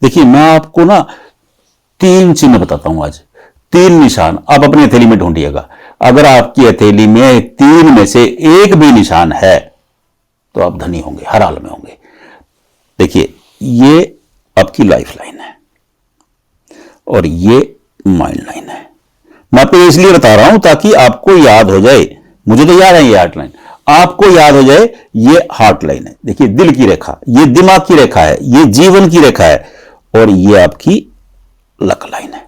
देखिए मैं आपको ना 3 चिन्ह बताता हूं आज, 3 निशान आप अपनी हथेली में ढूंढिएगा। अगर आपकी हथेली में 3 में से एक भी निशान है तो आप धनी होंगे, हर हाल में होंगे। देखिए ये आपकी लाइफ लाइन है और ये माइंड लाइन है। मैं आपको इसलिए बता रहा हूं ताकि आपको याद हो जाए, मुझे तो याद है ये हार्ट लाइन, आपको याद हो जाए ये हार्ट लाइन है। देखिए दिल की रेखा, ये दिमाग की रेखा है, ये जीवन की रेखा है और ये आपकी लक लाइन है,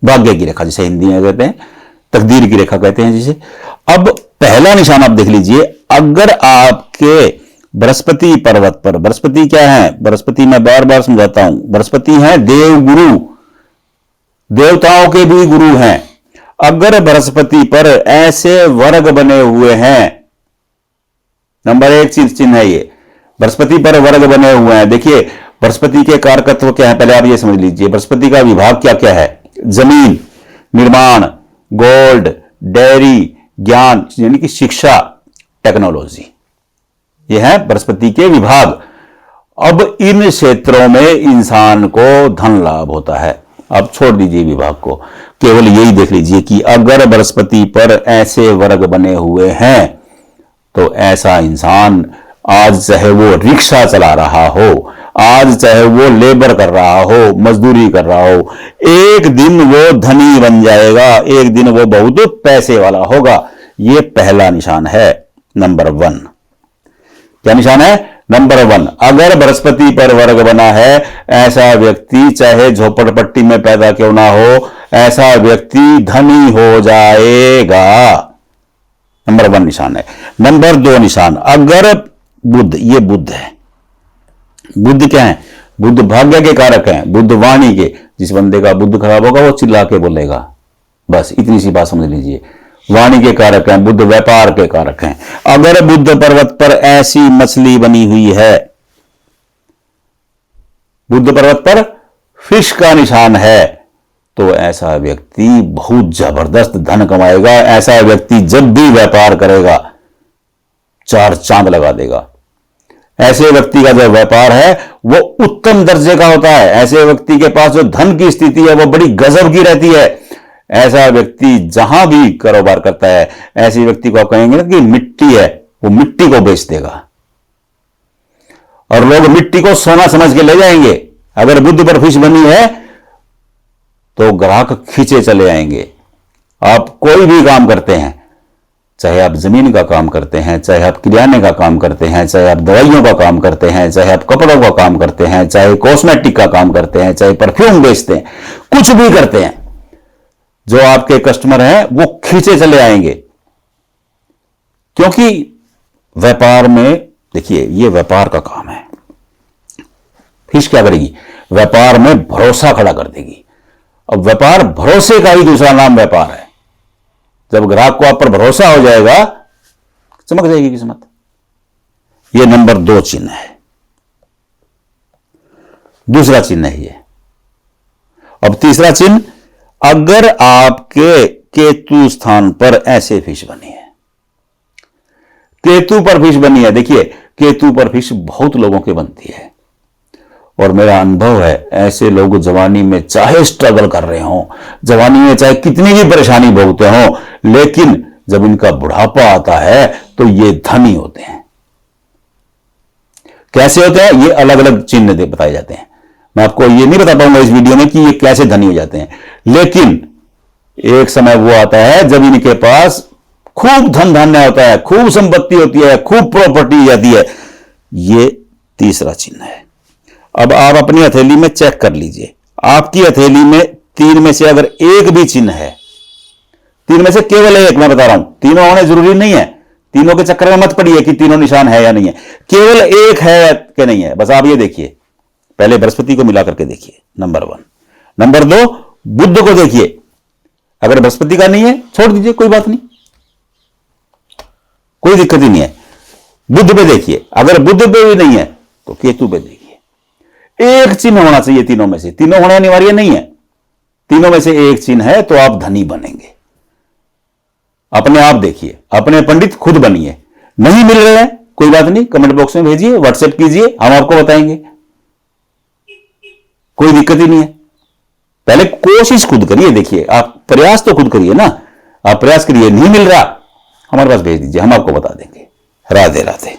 भाग्य की रेखा जिसे हिंदी में कहते हैं, तकदीर की रेखा कहते हैं जिसे। अब पहला निशान आप देख लीजिए, अगर आपके बृहस्पति पर्वत पर, बृहस्पति क्या है, बृहस्पति मैं बार बार समझाता हूं, बृहस्पति है देव गुरु, देवताओं के भी गुरु हैं। अगर बृहस्पति पर ऐसे वर्ग बने हुए हैं, नंबर 1 चिन्ह है ये, बृहस्पति पर वर्ग बने हुए हैं। देखिए बृहस्पति के कारकत्व क्या है, पहले आप ये समझ लीजिए। बृहस्पति का विभाग क्या क्या है, जमीन, निर्माण, गोल्ड, डेयरी, ज्ञान यानी कि शिक्षा, टेक्नोलॉजी, ये है बृहस्पति के विभाग। अब इन क्षेत्रों में इंसान को धन लाभ होता है। अब छोड़ दीजिए विभाग को, केवल यही देख लीजिए कि अगर बृहस्पति पर ऐसे वर्ग बने हुए हैं तो ऐसा इंसान, आज चाहे वो रिक्शा चला रहा हो, आज चाहे वो लेबर कर रहा हो, मजदूरी कर रहा हो, एक दिन वो धनी बन जाएगा, एक दिन वो बहुत पैसे वाला होगा। ये पहला निशान है, नंबर 1। क्या निशान है, नंबर 1। अगर बृहस्पति पर वर्ग बना है, ऐसा व्यक्ति चाहे झोपड़पट्टी में पैदा क्यों ना हो, ऐसा व्यक्ति धनी हो जाएगा। नंबर 1 निशान है। नंबर 2 निशान, अगर बुध, ये बुध है, बुध क्या है, बुध भाग्य के कारक हैं, बुध वाणी के, जिस बंदे का बुध खराब होगा वो चिल्ला के बोलेगा, बस इतनी सी बात समझ लीजिए। वाणी के कारक हैं, बुध व्यापार के कारक हैं। अगर बुध पर्वत पर ऐसी मछली बनी हुई है, बुध पर्वत पर फिश का निशान है, तो ऐसा व्यक्ति बहुत जबरदस्त धन कमाएगा। ऐसा व्यक्ति जब भी व्यापार करेगा 4 चांद लगा देगा। ऐसे व्यक्ति का जो व्यापार है वो उत्तम दर्जे का होता है। ऐसे व्यक्ति के पास जो धन की स्थिति है वो बड़ी गजब की रहती है। ऐसा व्यक्ति जहां भी कारोबार करता है, ऐसे व्यक्ति को आप कहेंगे ना कि मिट्टी है, वो मिट्टी को बेच देगा और लोग मिट्टी को सोना समझ के ले जाएंगे। अगर बुध पर फिश बनी है तो ग्राहक खींचे चले आएंगे। आप कोई भी काम करते हैं, चाहे आप जमीन का काम करते हैं, चाहे आप किराने का काम करते हैं, चाहे आप दवाइयों का काम करते हैं, चाहे आप कपड़ों का काम करते हैं, चाहे कॉस्मेटिक का काम करते हैं, चाहे परफ्यूम बेचते हैं, कुछ भी करते हैं, जो आपके कस्टमर हैं वो खींचे चले आएंगे। क्योंकि व्यापार में, देखिए ये व्यापार का काम है। फिश क्या करेगी, व्यापार में भरोसा खड़ा कर देगी। अब व्यापार, भरोसे का ही दूसरा नाम व्यापार है। जब ग्राहक को आप पर भरोसा हो जाएगा, चमक जाएगी किस्मत। यह नंबर 2 चिन्ह है। दूसरा चिन्ह है ये। अब तीसरा चिन्ह, अगर आपके केतु स्थान पर ऐसे फिश बनी है, केतु पर फिश बनी है। देखिए केतु पर फिश बहुत लोगों के बनती है और मेरा अनुभव है, ऐसे लोग जवानी में चाहे स्ट्रगल कर रहे हों, जवानी में चाहे कितनी भी परेशानी भोगते हों, लेकिन जब इनका बुढ़ापा आता है तो ये धनी होते हैं। कैसे होते हैं, ये अलग अलग चिन्ह बताए जाते हैं। मैं आपको ये नहीं बता पाऊंगा इस वीडियो में कि ये कैसे धनी हो जाते हैं, लेकिन एक समय वो आता है जब इनके पास खूब धन धान्य होता है, खूब संपत्ति होती है, खूब प्रॉपर्टी जाती है। ये तीसरा चिन्ह है। अब आप अपनी हथेली में चेक कर लीजिए, आपकी हथेली में 3 में से अगर एक भी चिन्ह है, 3 में से केवल एक, मैं बता रहा हूं, तीनों होने जरूरी नहीं है, तीनों के चक्कर में मत पड़िए कि तीनों निशान है या नहीं है, केवल एक है कि नहीं है, बस आप ये देखिए। पहले बृहस्पति को मिला करके देखिए, नंबर 1। नंबर 2, बुध को देखिए। अगर बृहस्पति का नहीं है छोड़ दीजिए, कोई बात नहीं, कोई दिक्कत ही नहीं है। बुध पे देखिए, अगर बुध पे भी नहीं है तो केतु पे देखिए। एक चिन्ह होना चाहिए तीनों में से, तीनों होना अनिवार्य नहीं है, तीनों में से एक चिन्ह है तो आप धनी बनेंगे। अपने आप देखिए, अपने पंडित खुद बनिए। नहीं मिल रहे हैं कोई बात नहीं, कमेंट बॉक्स में भेजिए, व्हाट्सएप कीजिए, हम आपको बताएंगे। कोई दिक्कत ही नहीं है। पहले कोशिश खुद करिए, देखिए आप प्रयास तो खुद करिए ना। आप प्रयास करिए, नहीं मिल रहा हमारे पास भेज दीजिए, हम आपको बता देंगे। राधे राधे।